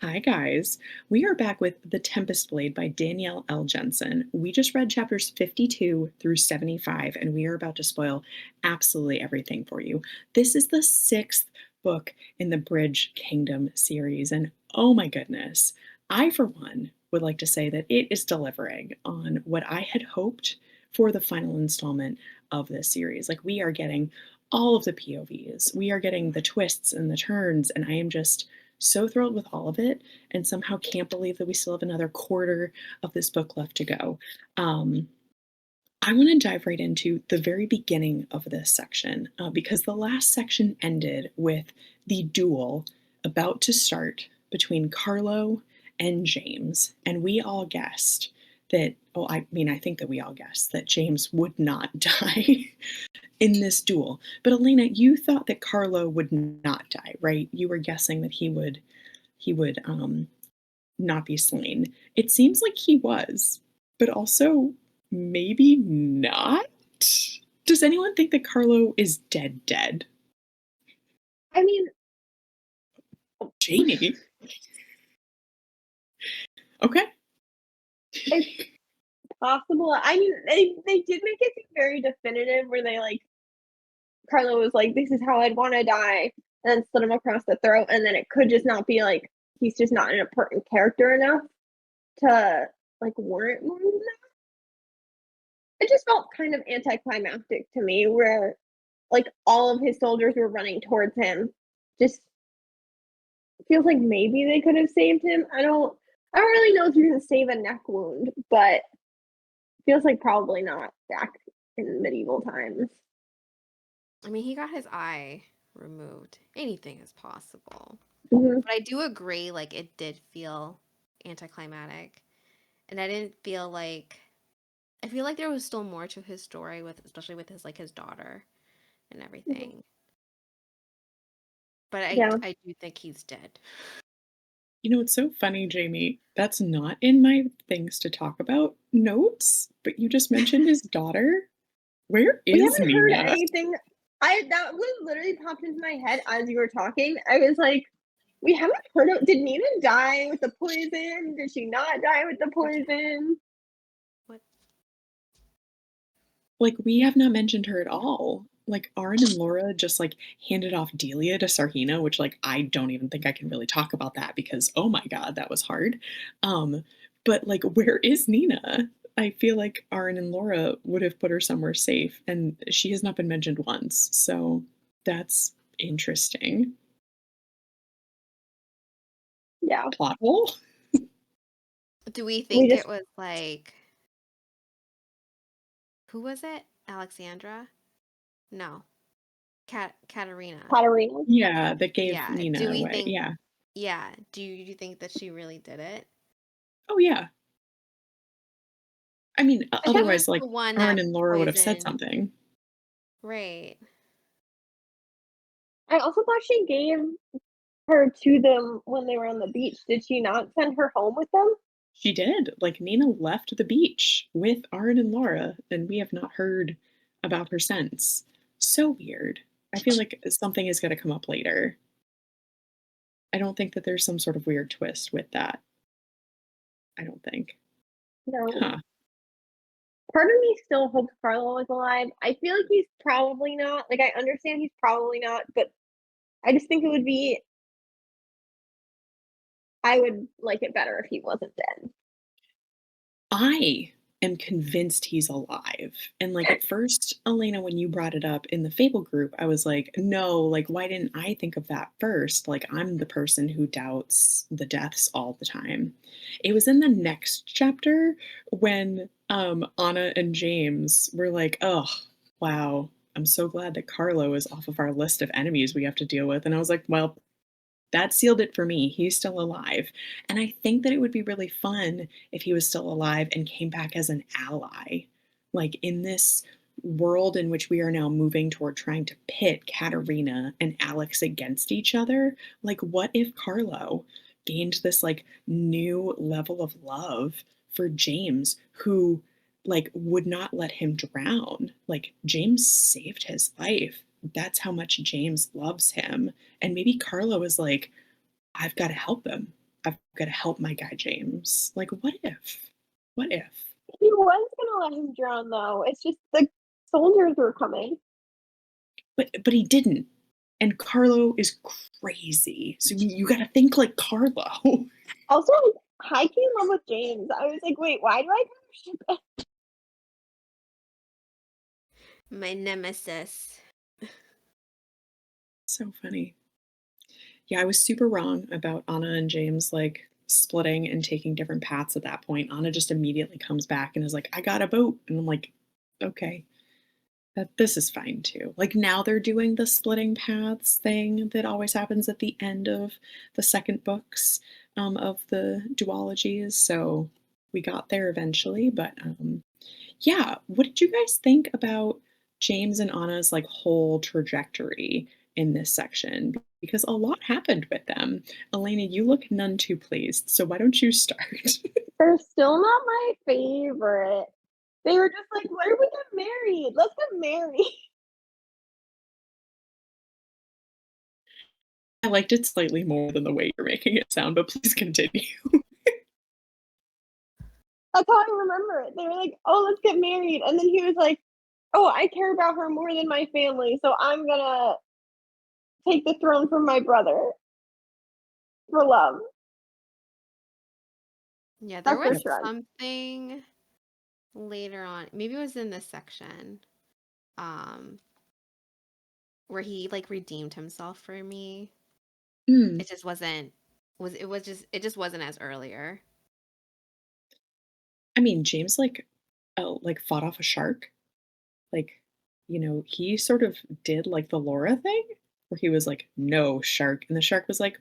Hi, guys. We are back with The Tempest Blade by Danielle L. Jensen. We just read chapters 52 through 75, and we are about to spoil absolutely everything for you. This is the sixth book in the Bridge Kingdom series, and oh my goodness, I, for one, would like to say that it is delivering on what I had hoped for the final installment of this series. Like, we are getting all of the POVs, we are getting the twists and the turns, and I am just so thrilled with all of it and somehow can't believe that we still have another quarter of this book left to go. Um, I want to dive right into the very beginning of this section because the last section ended with the duel about to start between Carlo and James. And we all guessed that, oh, I mean, I think that we all guessed that James would not die in this duel. But Elena, you thought that Carlo would not die, right? You were guessing that he would not be slain. It seems like he was, but also maybe not. Does anyone think that Carlo is dead dead? I mean, Jamie. Okay. it's possible. I mean, they did make it seem very definitive where they like Carlo was like, "This is how I'd want to die," and then slit him across the throat, and then it could just not be like he's just not an important character enough to like warrant more than that. It just felt kind of anticlimactic to me, where like all of his soldiers were running towards him. Just feels like maybe they could have saved him. I don't really know if you can save a neck wound, but feels like probably not back in medieval times. I mean, he got his eye removed. Anything is possible. Mhm. But I do agree, like, it did feel anticlimactic. And I didn't feel like. I feel like there was still more to his story, with especially with his, like, his daughter and Mhm. everything. But I, Yeah. I do think he's dead. You know, it's so funny, Jamie. That's not in my things to talk about notes, but you just mentioned his daughter. Where We is haven't heard Nina? anything. I That was literally popped into my head as you were talking. I was like, we haven't heard of did Nina die with the poison? Did she not die with the poison? What? Like, we have not mentioned her at all. Like, Arn and Laura just, like, handed off Delia to Sarhina, which, like, I don't even think I can really talk about that because, oh my god, that was hard. But, like, where is Nina? I feel like Arn and Laura would have put her somewhere safe, and she has not been mentioned once, so that's interesting. Yeah. Plot hole? Do we We think just it was like. Who was it? Alexandra? No. Katarina. Katarina. Yeah, that gave Yeah. Do Nina we away, think. yeah. Yeah. Do you think that she really did it? Oh, yeah. I mean, I guess She was otherwise, like, the one Arn that and Laura would have said poisoned. something. Right. I also thought she gave her to them when they were on the beach. Did she not send her home with them? She did. Like, Nina left the beach with Ard and Laura, and we have not heard about her since. So weird. I feel like something is going to come up later. I don't think that there's some sort of weird twist with that. I don't think. No. Huh. Part of me still hopes Carlo is alive. I feel like he's probably not. Like, I understand he's probably not, but I just think it would be I would like it better if he wasn't dead. I am convinced he's alive. And like at first, Elena, when you brought it up in the Fable group, I was like, no, like, why didn't I think of that first? Like, I'm the person who doubts the deaths all the time. It was in the next chapter when Anna and James were like, oh, wow. I'm so glad that Carlo is off of our list of enemies we have to deal with. And I was like, well, that sealed it for me. He's still alive. And I think that it would be really fun if he was still alive and came back as an ally. Like in this world in which we are now moving toward trying to pit Katerina and Alex against each other, like what if Carlo gained this like new level of love for James who like would not let him drown. Like James saved his life. That's how much James loves him, and maybe Carlo is like, I've got to help him. I've got to help my guy James. Like, what if? What if? He was gonna let him drown though. It's just the soldiers were coming. But he didn't. And Carlo is crazy. So you got to think like Carlo. Also, high key in love with James. I was like, wait, why do I kind of ship My nemesis. So funny. Yeah, I was super wrong about Anna and James like splitting and taking different paths at that point. Anna just immediately comes back and is like, I got a boat. And I'm like, okay, this is fine too. Like now they're doing the splitting paths thing that always happens at the end of the second books of the duologies. So we got there eventually. But yeah, what did you guys think about James and Anna's like whole trajectory in this section? Because a lot happened with them. Elena, you look none too pleased. So why don't you start? They're still not my favorite. They were just like, "What if we get married? Let's get married." I liked it slightly more than the way you're making it sound, but please continue. That's how I remember it. They were like, "Oh, let's get married," and then he was like, "Oh, I care about her more than my family, so I'm gonna take the throne from my brother for love." Yeah, there That's the was Yep. shrug. something later on. Maybe it was in this section. Um, where he like redeemed himself for me. Mm. It just wasn't was it was just it just wasn't as earlier. I mean, James like fought off a shark. Like, he sort of did like the Laura thing where he was like, "No, shark." And the shark was like,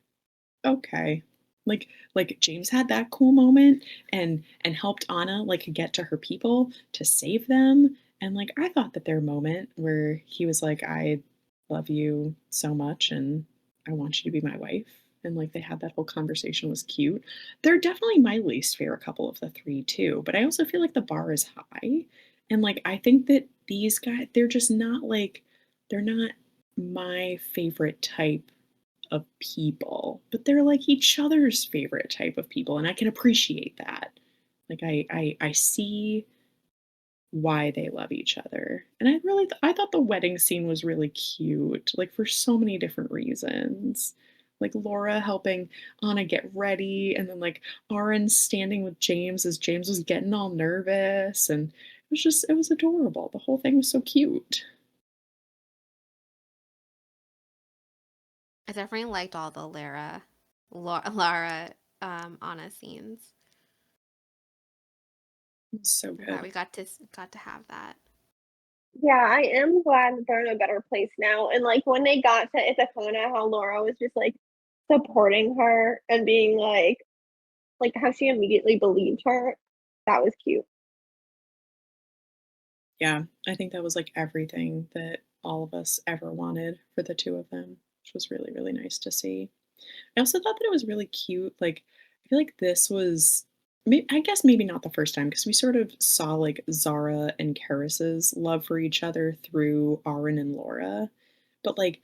"Okay." Like James had that cool moment and helped Anna like get to her people to save them. And like I thought that their moment where he was like, "I love you so much and I want you to be my wife." And like they had that whole conversation was cute. They're definitely my least favorite couple of the three too, but I also feel like the bar is high. And like I think that these guys, they're just not like they're not my favorite type of people, but they're like each other's favorite type of people, and I can appreciate that. Like I see why they love each other, and I thought the wedding scene was really cute, like for so many different reasons. Like Laura helping Anna get ready, and then like Aaron standing with James as James was getting all nervous, and it was adorable. The whole thing was so cute. I definitely liked all the Lara, Anna scenes. It was so I'm glad good. we got to have that. Yeah, I am glad that they're in a better place now, and, like, when they got to Ithaca, how Laura was just, like, supporting her and being like, how she immediately believed her, that was cute. Yeah, I think that was like everything that all of us ever wanted for the two of them, which was really, really nice to see. I also thought that it was really cute. Like, I feel like this was, I guess maybe not the first time because we sort of saw like Zara and Karis's love for each other through Aaron and Laura. But like,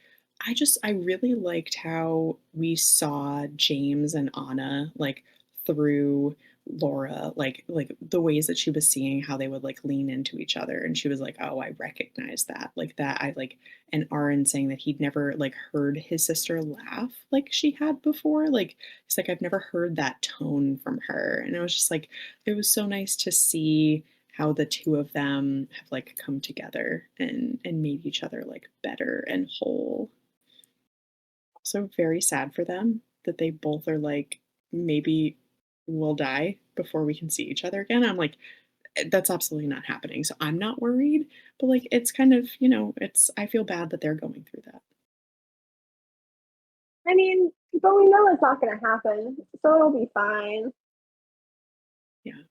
I really liked how we saw James and Anna like through Laura, like the ways that she was seeing how they would like lean into each other. And she was like, oh, I recognize that. Like that, I like, and Aaron saying that he'd never like heard his sister laugh like she had before. Like, it's like, I've never heard that tone from her. And it was just like, it was so nice to see how the two of them have like come together and made each other like better and whole. Also very sad for them that they both are like maybe we'll die before we can see each other again. I'm like that's absolutely not happening. So I'm not worried, but like it's kind of, it's I feel bad that they're going through that. I mean, but we know it's not gonna happen, so it'll be fine. Yeah.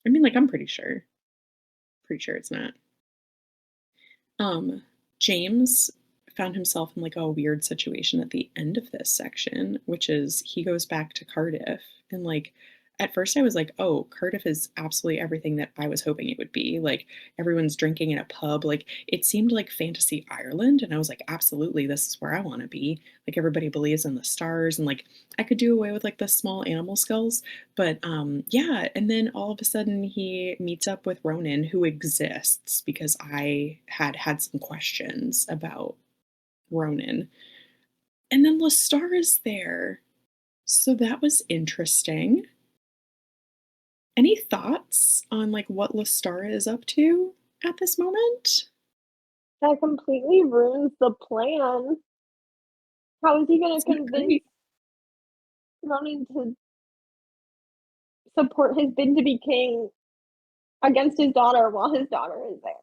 I mean like I'm pretty sure. Pretty sure it's not. Um, James found himself in like a weird situation at the end of this section, which is he goes back to Cardiff and like At first I was like, "Oh, Cardiff is absolutely everything that I was hoping it would be." Like, everyone's drinking in a pub, like, it seemed like fantasy Ireland, and I was like, "Absolutely, this is where I wanna be." Like, everybody believes in the stars, and, like, I could do away with, like, the small animal skulls, but, yeah, and then all of a sudden he meets up with Ronan, who exists because I had some questions about Ronan, and then Lestar is there, so that was interesting. Any thoughts on, like, what Lestar is up to at this moment? That completely ruins the plan. How is he gonna It's not convince great. Ronan to support his bid to be king against his daughter while his daughter is there?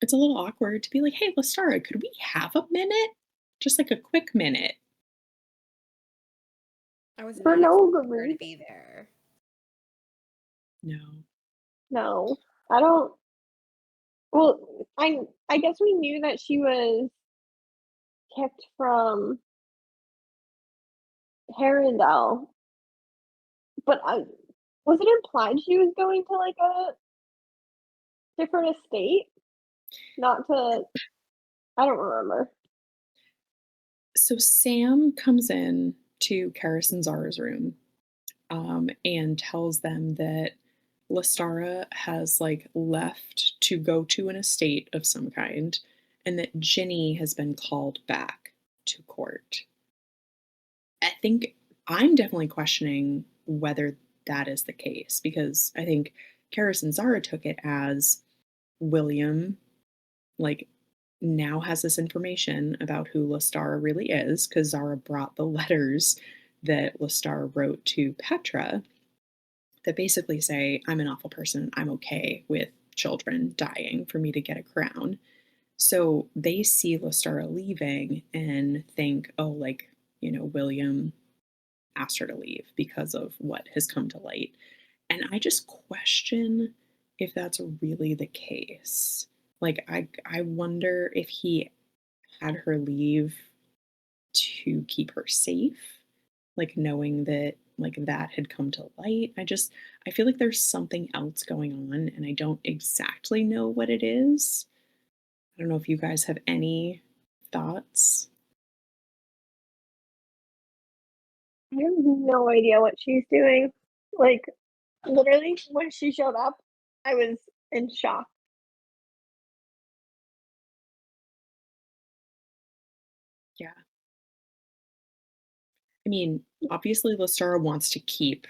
It's a little awkward to be like, "Hey, Lestar, could we have a minute? Just, like, a quick minute." I was For not no expecting good her to reason. be there. No. No. I don't well, I guess we knew that she was kicked from Harrendelle, but I was it implied she was going to, like, a different estate? Not to I don't remember. So Sam comes in to Karis and Zara's room, and tells them that Lestara has, like, left to go to an estate of some kind, and that Ginny has been called back to court. I think I'm definitely questioning whether that is the case because I think Karis and Zara took it as William, like, now has this information about who Lestar really is because Zara brought the letters that Lestar wrote to Petra that basically say, I'm an awful person. I'm okay with children dying for me to get a crown. So they see Lestar leaving and think, oh, like, William asked her to leave because of what has come to light. And I just question if that's really the case. Like I wonder if he had her leave to keep her safe, like knowing that like that had come to light. I feel like there's something else going on and I don't exactly know what it is. I don't know if you guys have any thoughts. I have no idea what she's doing. Like, literally, when she showed up, I was in shock. Yeah. I mean, obviously Lestara wants to keep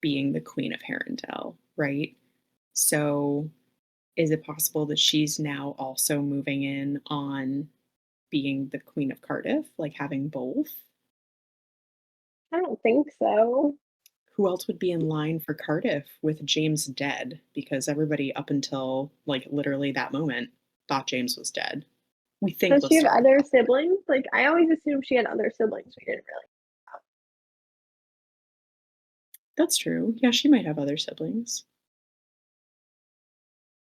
being the Queen of Harrendelle, right? So is it possible that she's now also moving in on being the Queen of Cardiff, like having both? I don't think so. Who else would be in line for Cardiff with James dead? Because everybody up until like literally that moment thought James was dead. We think Does she have Lestara other thought. siblings? Like, I always assumed she had other siblings we didn't really. That's true. Yeah, she might have other siblings.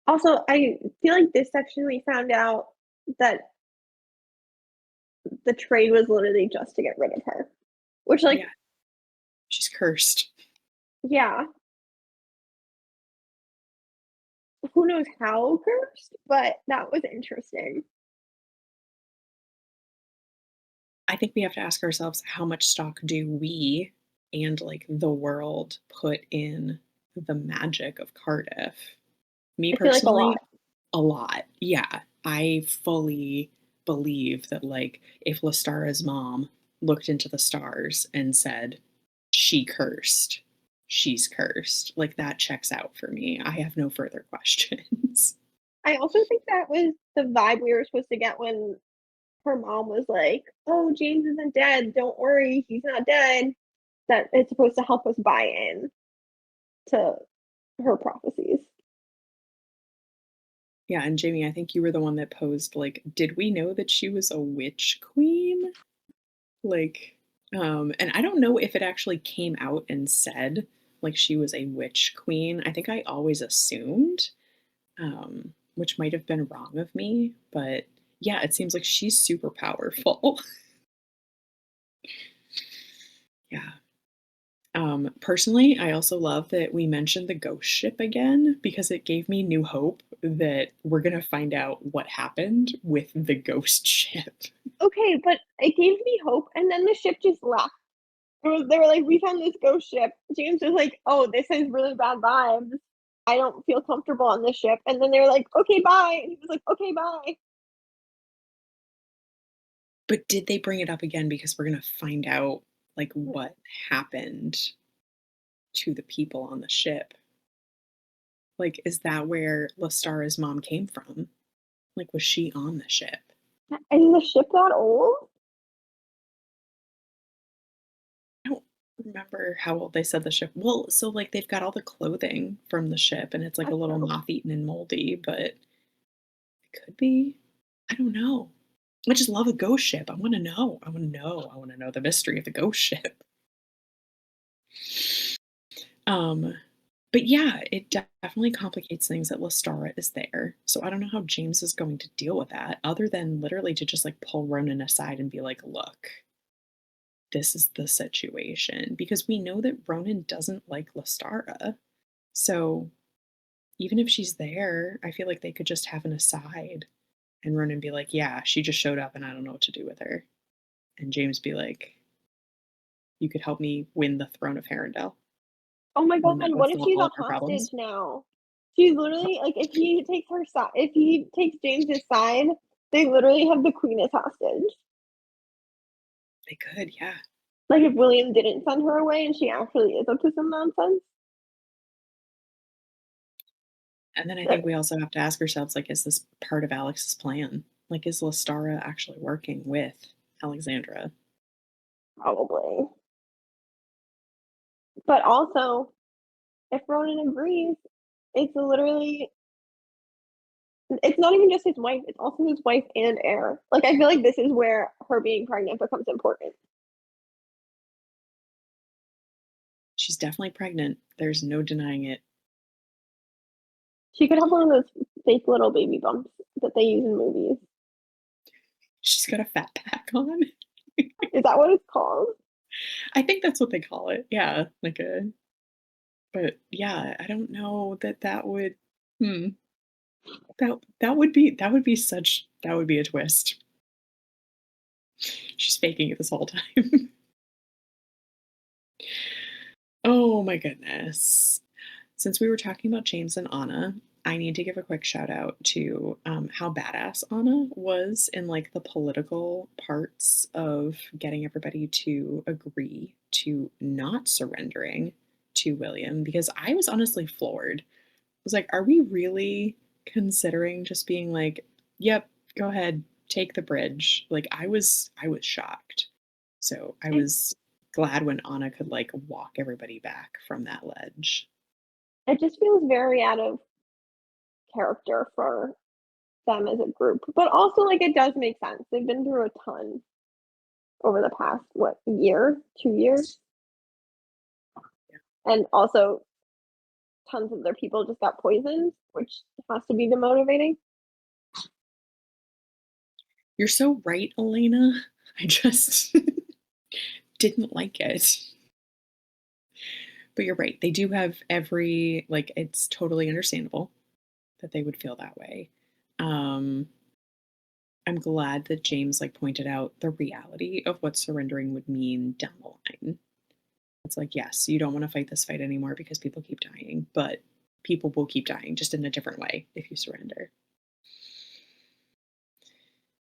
Also, I feel like this section we found out that the trade was literally just to get rid of her. Which, like, Yeah, she's cursed. yeah, who knows how cursed, but that was interesting. I think we have to ask ourselves how much stock do we and like the world put in the magic of Cardiff? Me I feel like a lot. personally, a lot. Yeah. I fully believe that like if Lestara's mom looked into the stars and said, she cursed, she's cursed, like that checks out for me. I have no further questions. I also think that was the vibe we were supposed to get when her mom was like, "Oh, James isn't dead. Don't worry, he's not dead." That it's supposed to help us buy in to her prophecies. Yeah, and Jamie, I think you were the one that posed like, did we know that she was a witch queen? Like, and I don't know if it actually came out and said like she was a witch queen. I think I always assumed, which might have been wrong of me, but yeah, it seems like she's super powerful. Yeah. Personally, I also love that we mentioned the ghost ship again because it gave me new hope that we're gonna find out what happened with the ghost ship. Okay, but it gave me hope, and then the ship just left. They were like, "We found this ghost ship." James was like, "Oh, this has really bad vibes. I don't feel comfortable on this ship." And then they were like, "Okay, bye." And he was like, "Okay, bye." But did they bring it up again because we're gonna find out, like, what happened to the people on the ship? Like, is that where Lestara's mom came from? Like, was she on the ship? Is the ship that old? I don't remember how old they said the ship. Well, so, like, they've got all the clothing from the ship, and it's, like, a That's little true. moth-eaten and moldy, but it could be. I don't know. I just love a ghost ship. I wanna know. I wanna know. I wanna know the mystery of the ghost ship. Um, but yeah, it definitely complicates things that Lestara is there. So I don't know how James is going to deal with that other than literally to just, like, pull Ronan aside and be like, "Look, this is the situation," because we know that Ronan doesn't like Lestara. So even if she's there, I feel like they could just have an aside and Ronan be like, "Yeah, she just showed up and I don't know what to do with her." And James be like, "You could help me win the throne of Harrenhal, Oh my god, one that would what if solve she's all a of your hostage problems." now? She's literally like, if he takes James's side, they literally have the queen as hostage. They could, yeah. Like, if William didn't send her away and she actually is up to some nonsense. And then I think Like, we also have to ask ourselves, like, is this part of Alex's plan? Like, is Lestara actually working with Alexandra? probably. But also, if Ronan agrees, it's literally it's not even just his wife, it's also his wife and heir. Like, I feel like this is where her being pregnant becomes important. She's definitely pregnant. There's no denying it. She could have one of those fake little baby bumps that they use in movies. She's got a fat pack on. Is that what it's called? I think that's what they call it. Yeah, like a but yeah, I don't know that that would hmm, that would be a twist. She's faking it this whole time. Oh my goodness. Since we were talking about James and Anna, I need to give a quick shout out to how badass Anna was in like the political parts of getting everybody to agree to not surrendering to William because I was honestly floored. I was like, are we really considering just being like, yep, go ahead, take the bridge? Like I was shocked. So I It, was glad when Anna could like walk everybody back from that ledge. it just feels very out of character for them as a group. But also, like, it does make sense. They've been through a ton over the past, what, year, 2 years? And also, tons of their people just got poisoned, which has to be demotivating. You're so right, Elena. I just didn't like it. But you're right. They do have every like it's totally understandable that they would feel that way. Um I'm glad that James like pointed out the reality of what surrendering would mean down the line. It's like, yes, you don't want to fight this fight anymore because people keep dying, but people will keep dying just in a different way if you surrender.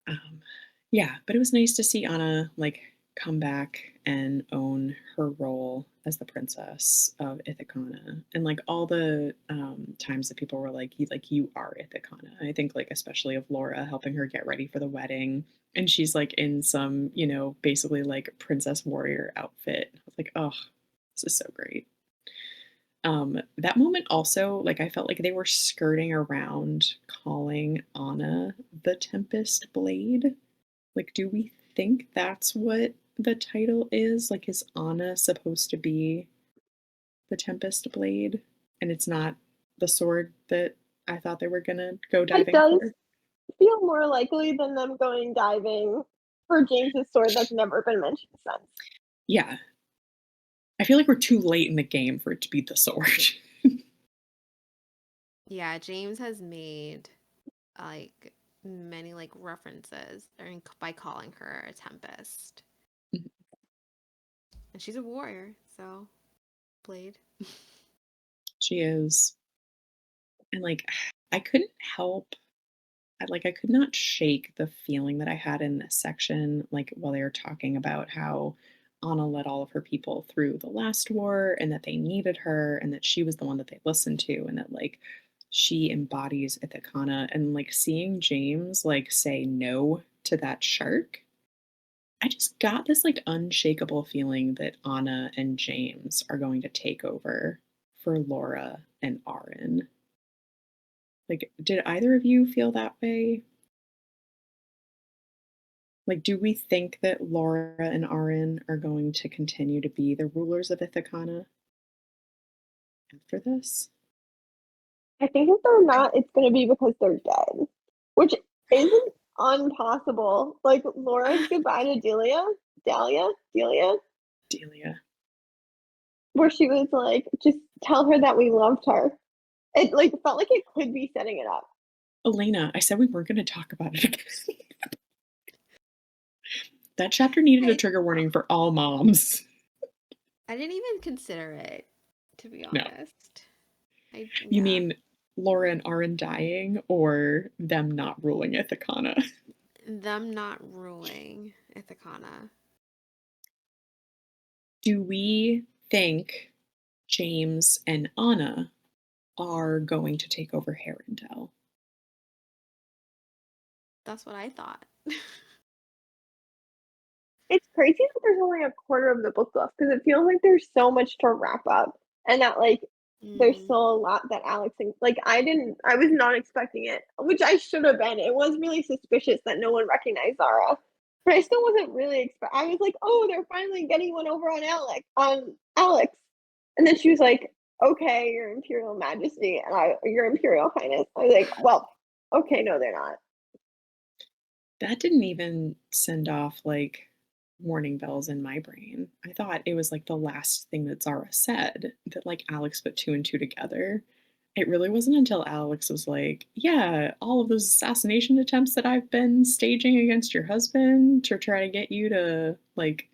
Um, yeah, but it was nice to see Anna like come back and own her role as the princess of Ithaca, and like all the times that people were like you are Ithaca. I think like especially of Laura helping her get ready for the wedding, and she's like in some basically like princess warrior outfit. I was like, oh, this is so great. That moment also, like I felt like they were skirting around calling Anna the Tempest Blade. Like, do we think that's what the title is? Like, is Anna supposed to be the Tempest Blade? And it's not the sword that I thought they were gonna go It diving does for? feel more likely than them going diving for James's sword that's never been mentioned since. Yeah. I feel like we're too late in the game for it to be the sword. Yeah, James has made like many like references by calling her a Tempest. And she's a warrior, so Blade. She is. And like I couldn't help I could not shake the feeling that I had in this section, like while they were talking about how Anna led all of her people through the last war and that they needed her and that she was the one that they listened to and that like she embodies Ithakana and like seeing James like say no to that shark. I just got this like unshakable feeling that Anna and James are going to take over for Laura and Aaron. Like, did either of you feel that way? Like, do we think that Laura and Aaron are going to continue to be the rulers of Ithacana after this? I think if they're not, it's gonna be because they're dead, which isn't impossible. Like Laura's goodbye to Delia, Delia. where she was like, just tell her that we loved her. It like felt like it could be setting it up. Elena, I said we weren't going to talk about it again. That chapter needed a I, trigger warning for all moms. I didn't even consider it, to be No. honest. You Yeah. mean Laura and Aaron dying or them not ruling Ithacana? Them not ruling Ithacana. Do we think James and Anna are going to take over Harendelle? That's what I thought. It's crazy that there's only a quarter of the book left because it feels like there's so much to wrap up and that like there's Mm. still a lot that Alex thinks like I was not expecting it, which I should have been. It was really suspicious that no one recognized Zara. But I still wasn't really I was like, oh, they're finally getting one over on Alex. And then she was like, okay, your Imperial Majesty, and your Imperial Highness. I was like, well, okay, no, they're not. That didn't even send off like warning bells in my brain. I thought it was like the last thing that Zara said that like Alex put two and two together. It really wasn't until Alex was like, yeah, all of those assassination attempts that I've been staging against your husband to try to get you to like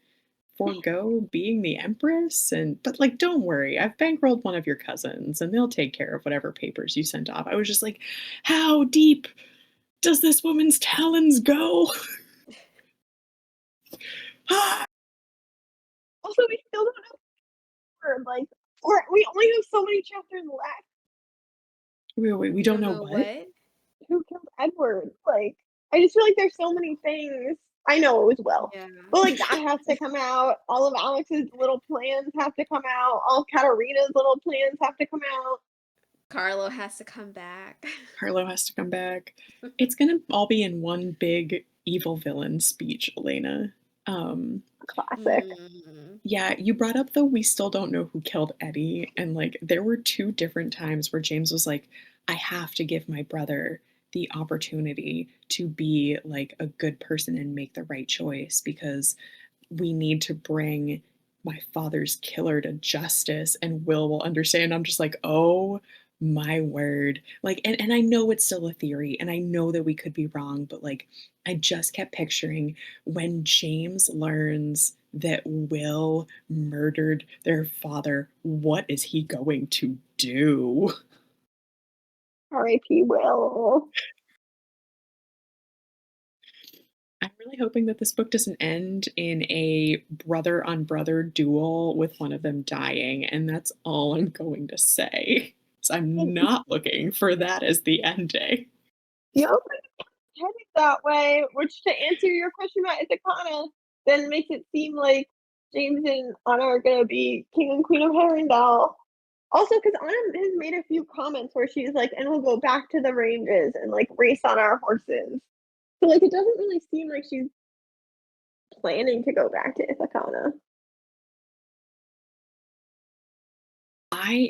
forego being the empress and but like don't worry, I've bankrolled one of your cousins and they'll take care of whatever papers you sent off. I was just like, how deep does this woman's talons go? Also, we still don't know her, like, or we only have so many chapters left. Wait, we We don't don't know know what? what. Who killed Edward? Like, I just feel like there's so many things. I know it was Will, Yeah. but like that has to come out. All of Alex's little plans have to come out. All Katarina's little plans have to come out. Carlo has to come back. Carlo has to come back. It's gonna all be in one big evil villain speech, Elena. Um, Classic. Mm. yeah, you brought up the we still don't know who killed Eddie, and like there were two different times where James was like, I have to give my brother the opportunity to be like a good person and make the right choice because we need to bring my father's killer to justice and will understand. I'm just like, oh my word. Like, and I know it's still a theory and I know that we could be wrong, but like, I just kept picturing when James learns that Will murdered their father, what is he going to do? R.I.P. Will. I'm really hoping that this book doesn't end in a brother on brother duel with one of them dying, and that's all I'm going to say. So I'm And not looking for that as the ending. you open headed that way, which to answer your question about Ithacana, then makes it seem like James and Anna are gonna be king and queen of Harendelle. Also, because Anna has made a few comments where she's like, and we'll go back to the ranges and like race on our horses. So like it doesn't really seem like she's planning to go back to Ithacana.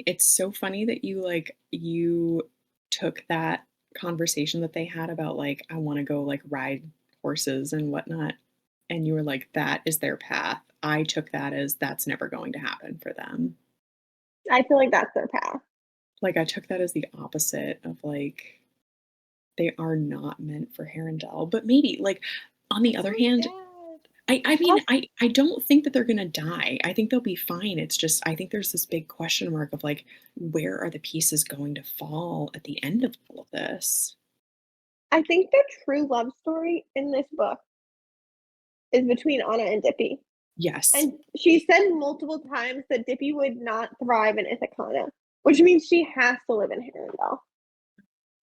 It's so funny that you took that conversation that they had about I want to go like ride horses and whatnot, and you were like, that is their path. I took that as that's never going to happen for them. I feel like that's their path. Like, I took that as the opposite of, like, they are not meant for Harendelle, but maybe, like, on the That's other so hand, sad. I mean, That's I don't think that they're gonna die. I think they'll be fine. It's just I think there's this big question mark of, like, where are the pieces going to fall at the end of all of this? I think the true love story in this book is between Anna and Dippy. Yes, And she said multiple times that Dippy would not thrive in Ithaca, which means she has to live in Harrenhal.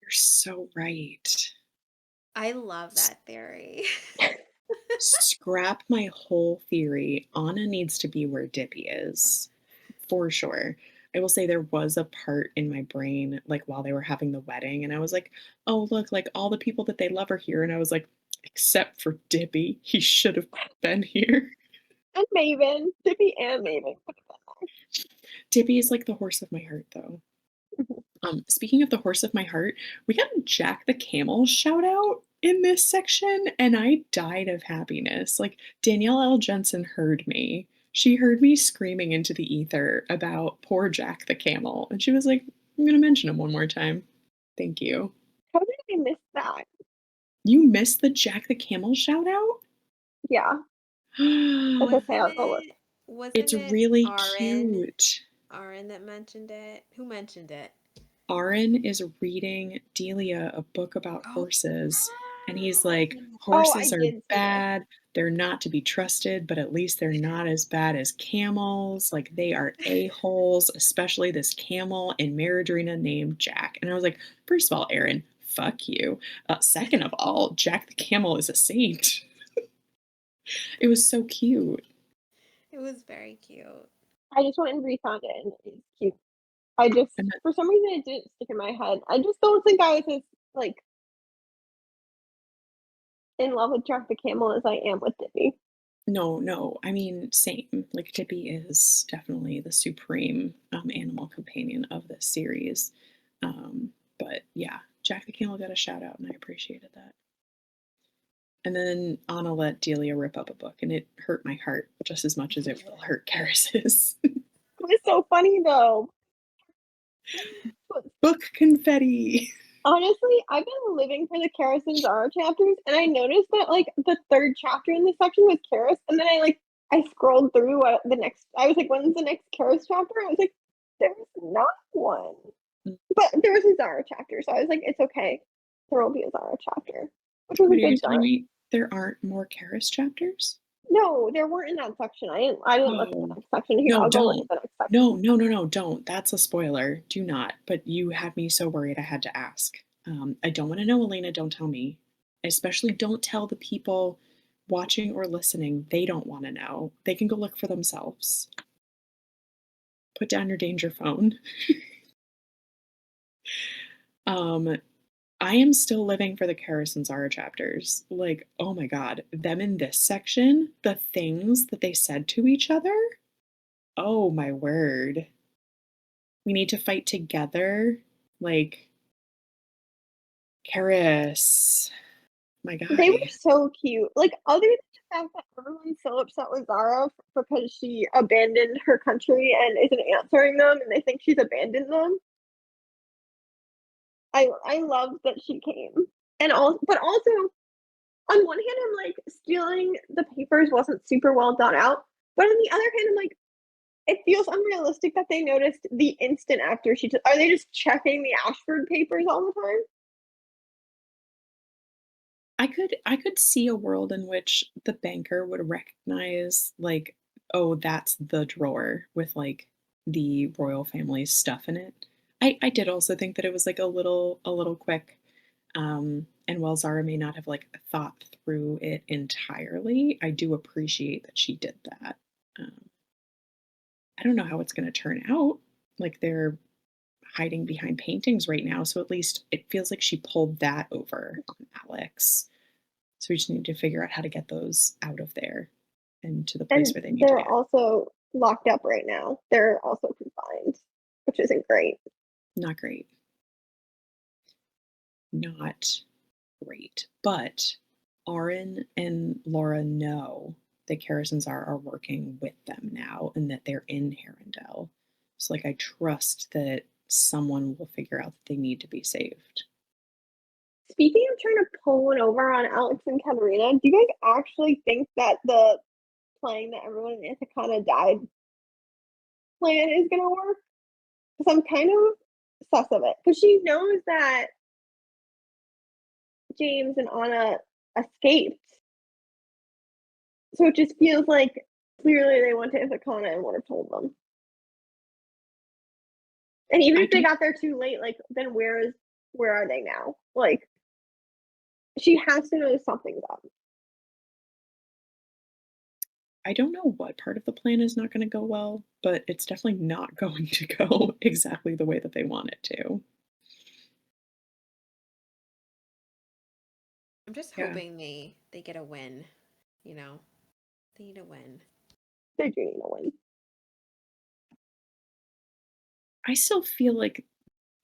you're so right. I love S that theory. Scrap my whole theory. Anna needs to be where Dippy is, for sure. I will say there was a part in my brain, like, while they were having the wedding, and I was like, "Oh, look, like, all the people that they love are here," and I was like, "Except for Dippy, he should have been here." And Maven, Dippy and Maven. Dippy is like the horse of my heart, though. Speaking of the horse of my heart, we got a Jack the Camel shout out in this section, and I died of happiness. Like, Danielle L. Jensen heard me. She heard me screaming into the ether about poor Jack the Camel, and she was like, I'm going to mention him one more time. Thank you. How did I miss that? You missed the Jack the Camel shout out? Yeah, that's okay. Wasn't I'll go look. it wasn't It's it really Aaron cute. Aaron that mentioned it? Who mentioned it? Aaron is reading Delia a book about Oh, horses, and he's like, yes. Oh, I horses are did see this. bad. They're not to be trusted, but at least they're not as bad as camels. Like, they are a-holes, especially this camel in Maradrina named Jack. And I was like, first of all, Aaron, fuck you. Second of all, Jack the camel is a saint. It was so cute. It was very cute. I just went and refound it, and it's cute. I just, And for some reason, it didn't stick in my head. I just don't think I was as like in love with Jack the Camel as I am with Dippy. no, no. I mean, same. Like, Dippy is definitely the supreme animal companion of this series. But yeah, Jack the Camel got a shout out, and I appreciated that. And then Anna let Delia rip up a book, and it hurt my heart just as much as it will hurt Karis's. It was so funny though. Book confetti. Honestly, I've been living for the Karis and Zara chapters, and I noticed that like the third chapter in this section was Karis, and then I scrolled through the next. I was like, when's the next Karis chapter? I was like, there's not one, but there was a Zara chapter, so I was like, it's okay. There will be a Zara chapter, which was a Wait, are you good telling Zara. me there aren't more Karis chapters? No, there weren't in that section. I didn't look at the Oh, next section. Here, no, I'll go look don't. at the next section. No, no, no, no, don't. That's a spoiler. Do not. But you had me so worried I had to ask. I don't want to know, Elena. Don't tell me. Especially don't tell the people watching or listening. They don't want to know. They can go look for themselves. Put down your danger phone. Um, I am still living for the Karis and Zara chapters. Like, oh my God, them in this section, the things that they said to each other. Oh my word. We need to fight together. Like, Karis, my They were guy. so cute. Like, other than the fact that everyone's so upset with Zara because she abandoned her country and isn't answering them, and they think she's abandoned them. I love that she came, and but also on one hand, I'm like stealing the papers wasn't super well done out, but on the other hand, I'm like it feels unrealistic that they noticed the instant after she took. Are they just checking the Ashford papers all the time? I could see a world in which the banker would recognize, like, oh, that's the drawer with, like, the royal family's stuff in it. I did also think that it was, like, a little quick. And while Zara may not have, like, thought through it entirely, I do appreciate that she did that. Um, I don't know how it's gonna turn out. Like, they're hiding behind paintings right now, so at least it feels like she pulled that over on Alex. So we just need to figure out how to get those out of there and to the place And where they need to they're be. also locked up right now. They're also confined, which isn't great. Not great. Not great. But Aaron and Laura know the Karazhanzar are working with them now and that they're in Harendelle. So, like, I trust that someone will figure out that they need to be saved. Speaking of trying to pull one over on Alex and Katarina, do you guys actually think that the playing that everyone in Ithaca died plan is gonna work? Because I'm kind of sus of it. Because she knows that James and Anna escaped. So it just feels like clearly they went to Ithaca and would have told them. And even I if they do got there too late, like then where are they now? Like she has to know something's up. I don't know what part of the plan is not gonna go well, but it's definitely not going to go exactly the way that they want it to. I'm just Yeah. hoping they get a win, you know. They need a win. They do need a win. I still feel like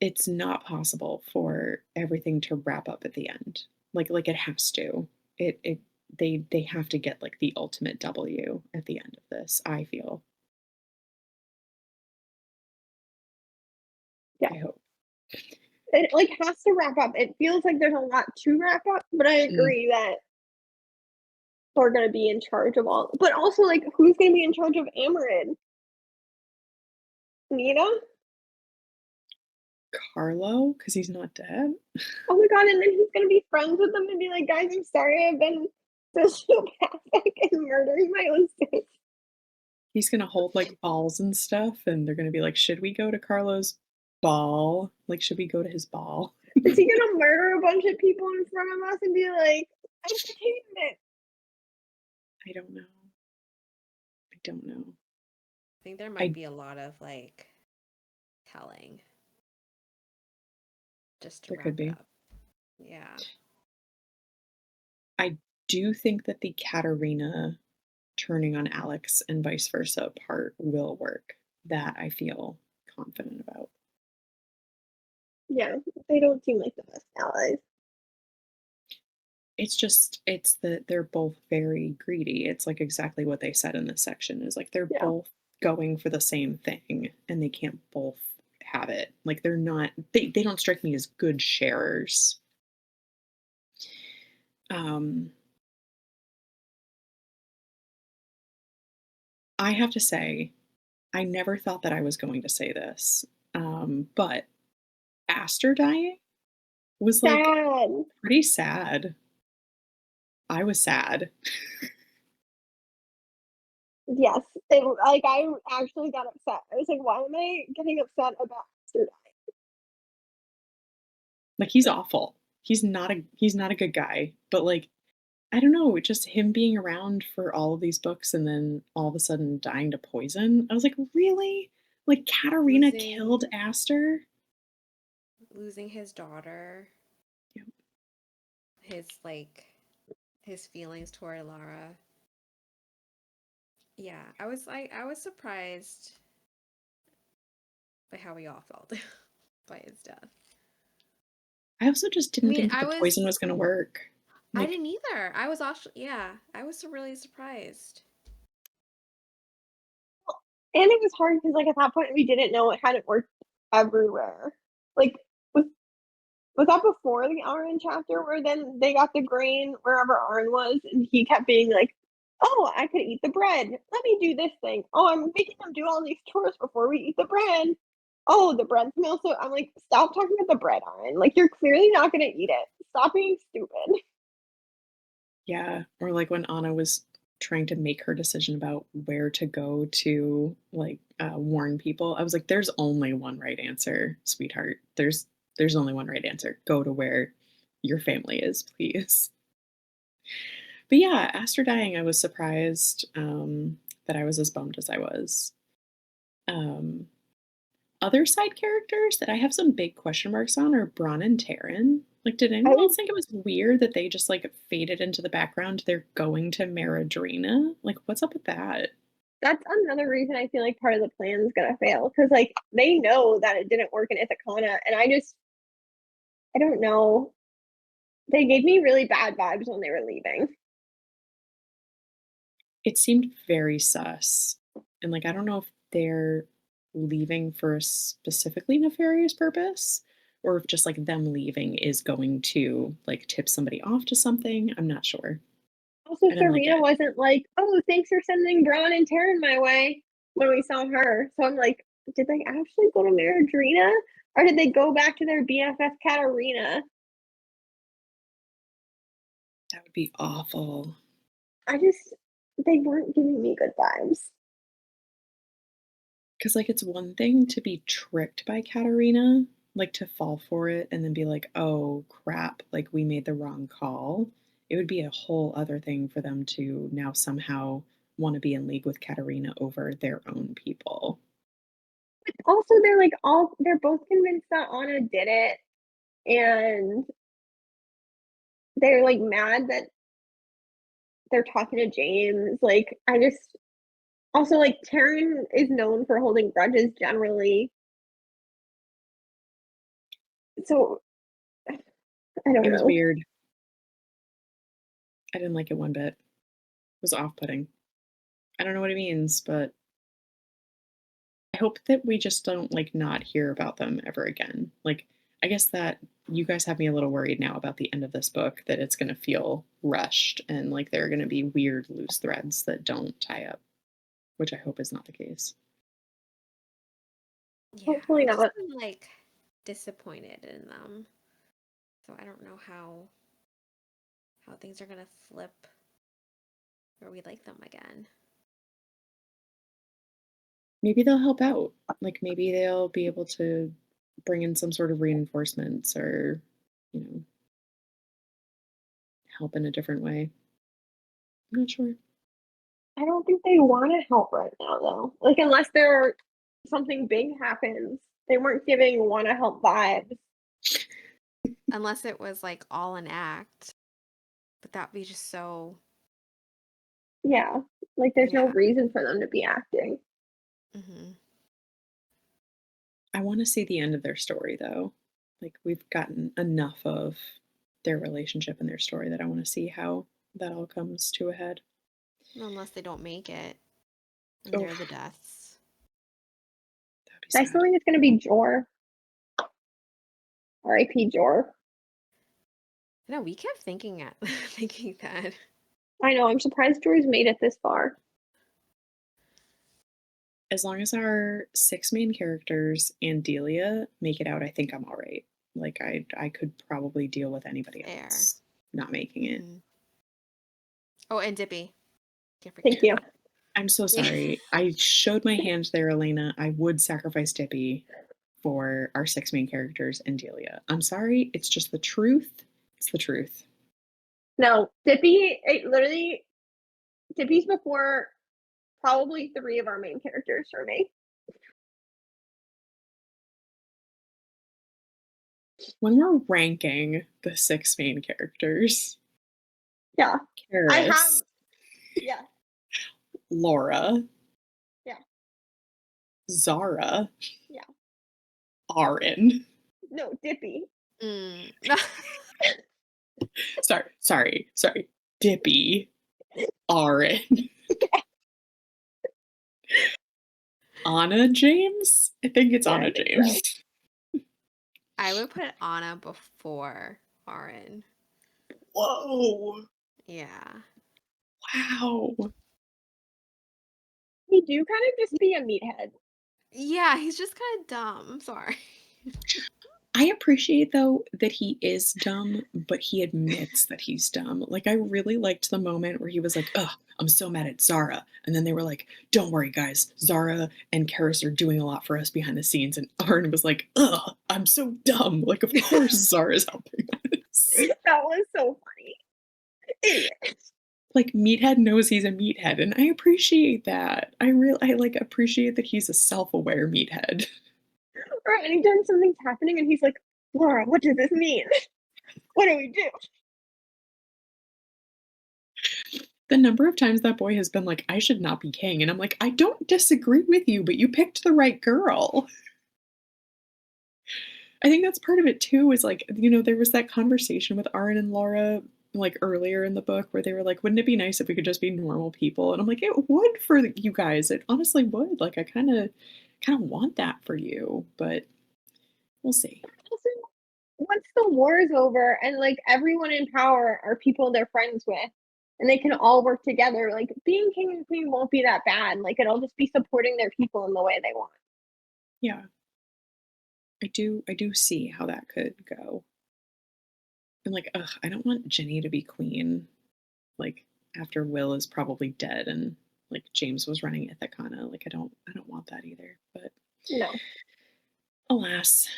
it's not possible for everything to wrap up at the end. Like it has to. It they have to get like the ultimate W at the end of this, I feel. Yeah. I hope. It like has to wrap up. It feels like there's a lot to wrap up, but I Mm. agree that they're gonna be in charge of all, but also like who's gonna be in charge of Amarid? Nina? Carlo, because he's not dead. Oh my god, and then he's gonna be friends with them and be like, guys, I'm sorry I've been sociopathic and murdering my own sis. He's gonna hold like balls and stuff, and they're gonna be like, should we go to Carlo's ball? Like, should we go to his ball? Is he gonna murder a bunch of people in front of us and be like, entertainment? I don't know. I don't know. I think there might I be a lot of like telling just to There wrap could it be. up. Yeah. I do think that the Katarina turning on Alex and vice versa part will work. That I feel confident about. Yeah, they don't seem like the best allies. It's that they're both very greedy. It's like exactly what they said in this section is like they're Yeah. both going for the same thing and they can't both have it. Like they don't strike me as good sharers. Um I have to say, I never thought that I was going to say this. But Aster dying was like Sad. pretty sad. I was sad. Yes. It, like I actually got upset. I was like, why am I getting upset about Esther? Like he's awful. He's not a good guy, but like I don't know, just him being around for all of these books and then all of a sudden dying to poison. I was like, "Really? Like Katarina Losing killed Aster?" losing his daughter, Yep. his like his feelings toward Lara. Yeah, I was surprised by how we all felt by his death. I also just I didn't mean, think that the poison was gonna work. I Like, didn't either. I was actually yeah, I was really surprised. And it was hard because like at that point we didn't know it hadn't worked everywhere. Like was was that before the Arn chapter where then they got the grain wherever Arn was and he kept being like, oh, I could eat the bread. Let me do this thing. Oh, I'm making them do all these chores before we eat the bread. Oh, the bread smells so. I'm like, stop talking about the bread, Arn. Like, you're clearly not going to eat it. Stop being stupid. yeah, or like when Anna was trying to make her decision about where to go to like warn people. I was like, "There's only one right answer, sweetheart. There's only one right answer. Go to where your family is, please." But yeah, Aster dying, I was surprised that I was as bummed as I was. Um, Other side characters that I have some big question marks on are Bronn and Taryn. Like, did I anyone was else think it was weird that they just like faded into the background? They're going to Maradrina. Like, what's up with that? That's another reason I feel like part of the plan is gonna fail because like they know that it didn't work in Ithacana, and I don't know. They gave me really bad vibes when they were leaving. It seemed very sus, and, like, I don't know if they're leaving for a specifically nefarious purpose, or if just, like, them leaving is going to, like, tip somebody off to something, I'm not sure. Also, I didn't like Serena it. wasn't like, "Oh, thanks for sending Braun and Taryn my way," when we saw her. So I'm like, did they actually go to Maradrina? Or did they go back to their BFF Katarina? That would be awful. I just they weren't giving me good vibes. 'Cause, like, it's one thing to be tricked by Katarina, like, to fall for it and then be like, "Oh, crap, like, we made the wrong call." It would be a whole other thing for them to now somehow wanna be in league with Katarina over their own people. Also, they're both convinced that Anna did it, and they're, like, mad that they're talking to James, like, I just also, like, Taryn is known for holding grudges generally, so I don't It was know. weird. I didn't like it one bit. It was off-putting. I don't know what it means, but I hope that we just don't, like, not hear about them ever again. Like, I guess that you guys have me a little worried now about the end of this book, that it's gonna feel rushed and, like, there are gonna be weird loose threads that don't tie up, which I hope is not the case. Yeah, Hopefully I've just not. been like disappointed in them. So I don't know how things are gonna flip where we like them again. Maybe they'll help out. Like, maybe they'll be able to bring in some sort of reinforcements or, you know, help in a different way. I'm not sure. I don't think they wanna help right now, though. Like, unless something big happens. They weren't giving wanna help vibes. Unless it was like all an act, but that'd be just so, Yeah, like, there's no yeah. reason for them to be acting. Hmm. I wanna see the end of their story, though. Like, we've gotten enough of their relationship and their story that I wanna see how that all comes to a head. Unless they don't make it and they're the Oof, deaths. that'd be I still sad. think it's gonna be Jor. R.I.P. Jor. No, we kept thinking at thinking that. I know, I'm surprised Jor's made it this far. As long as our 6 main characters and Delia make it out, I think I'm alright. Like, I could probably deal with anybody Fair. else not making it. Hmm. Oh, and Dippy. Can't forget Thank you. him. I'm so Yeah. sorry. I showed my hand there, Elena. I would sacrifice Dippy for our 6 main characters and Delia. I'm sorry, it's just the truth. It's the truth. No, Dippy, it literally Dippy's before probably 3 of our main characters for me. When we're ranking the 6 main characters, Yeah. I have Karis, yeah, Laura, yeah, Zara, yeah. Aaron. No, Dippy. Mm. Sorry. Dippy, Aaron, Anna James? I think it's Yeah, I Anna think so. James. I would put Anna before Aaron. Whoa. Yeah. Wow. He do kind of just be a meathead. Yeah, he's just kind of dumb. I'm sorry. I appreciate though that he is dumb, but he admits that he's dumb. Like, I really liked the moment where he was like, "Ugh, I'm so mad at Zara," and then they were like, "Don't worry, guys. Zara and Karis are doing a lot for us behind the scenes." And Arn was like, "Ugh, I'm so dumb. Like, of course Zara's helping us." That was so funny. Idiot. Like, Meathead knows he's a meathead, and I appreciate that. I like appreciate that he's a self-aware meathead. Or anytime something's happening and he's like, "Laura, what does this mean? What do we do?" The number of times that boy has been like, "I should not be king," and I'm like, "I don't disagree with you, but you picked the right girl." I think that's part of it too, is like, there was that conversation with Aaron and Laura like earlier in the book where they were like, "Wouldn't it be nice if we could just be normal people?" And I'm like, "It would for you guys. It honestly would. Like, I kind of want that for you, but we'll see." Also, once the war is over and like everyone in power are people they're friends with and they can all work together, like being king and queen won't be that bad. Like it'll just be supporting their people in the way they want. Yeah, I do see how that could go. And like, ugh, I don't want Ginny to be queen, like after Will is probably dead and like James was running Ithacana. Like I don't want that either. But No. alas.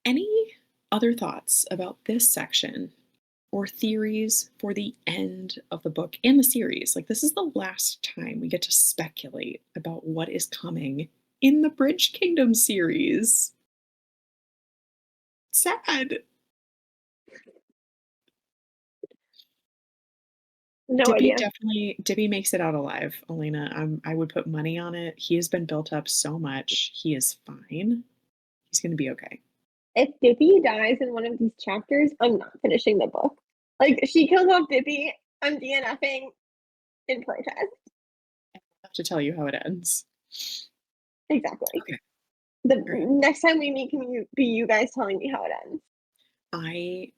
Any other thoughts about this section or theories for the end of the book and the series? Like, this is the last time we get to speculate about what is coming in the Bridge Kingdom series. Sad. No Dippy idea. definitely Dippy makes it out alive, Elena. I would put money on it. He has been built up so much. He is fine. He's gonna be okay. If Dippy dies in one of these chapters, I'm not finishing the book. Like she kills off Dippy, I'm DNFing in protest. I have to tell you how it ends. Exactly. Okay. The All right. next time we meet, can you be you guys telling me how it ends? I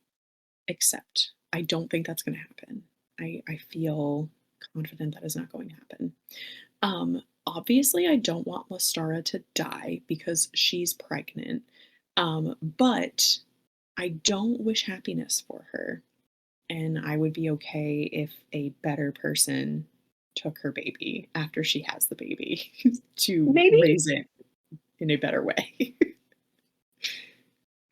accept. I don't think that's gonna happen. I feel confident that is not going to happen. Obviously, I don't want Lestara to die because she's pregnant. But I don't wish happiness for her. And I would be okay if a better person took her baby after she has the baby to Maybe raise it in a better way.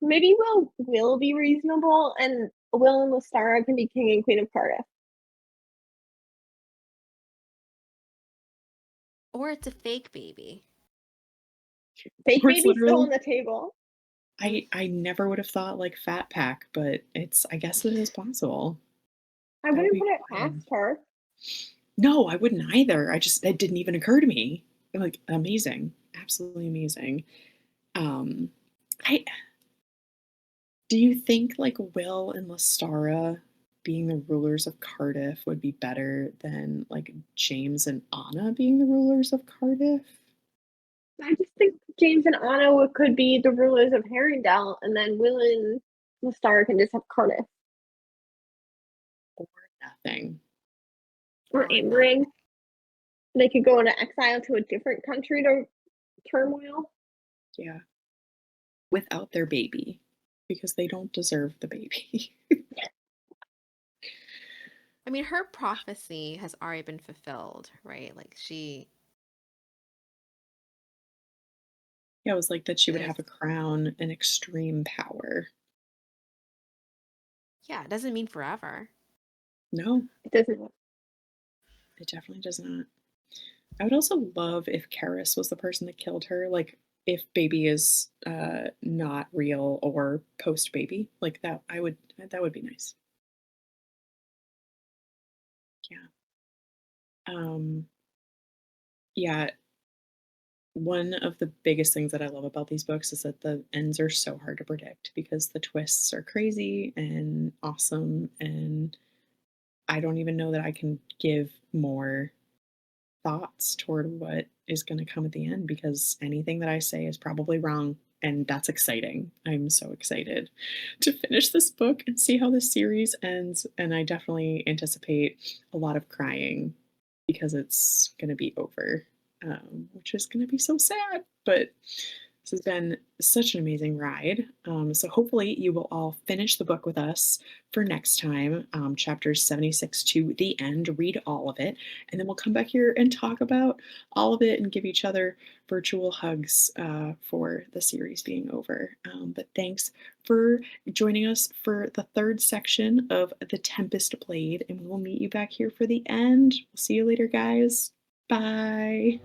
maybe will be reasonable and Will and Lestara can be king and queen of Cardiff. Or it's a fake baby. Fake Or it's baby's still literally on the table. I never would have thought like Fat Pack, but it's I guess it is possible. I That would wouldn't be put it wild. past her. No, I wouldn't either. It didn't even occur to me. Like amazing. Absolutely amazing. Um I do you think like Will and Lestara being the rulers of Cardiff would be better than like James and Anna being the rulers of Cardiff? I just think James and Anna could be the rulers of Herringdale, and then Will and Lestara can just have Cardiff Or nothing. or Or Angering. nothing. They could go into exile to a different country to turmoil. Yeah. Without their baby. Because they don't deserve the baby. I mean, her prophecy has already been fulfilled, right? Like she Yeah, it was like that she would is, have a crown and extreme power. yeah, it doesn't mean forever. No, It doesn't. it definitely does not. I would also love if Karis was the person that killed her. Like if baby is not real or post baby. Like that would be nice. Yeah. Um yeah, one of the biggest things that I love about these books is that the ends are so hard to predict because the twists are crazy and awesome and I don't even know that I can give more thoughts toward what is going to come at the end because anything that I say is probably wrong. And that's exciting. I'm so excited to finish this book and see how this series ends. And I definitely anticipate a lot of crying because it's going to be over, which is going to be so sad. But this has been such an amazing ride. So hopefully you will all finish the book with us for next time, chapters 76 to the end. Read all of it, and then we'll come back here and talk about all of it and give each other virtual hugs for the series being over. But thanks for joining us for the third section of the Tempest Blade, and we will meet you back here for the end. We'll see you later, guys. Bye.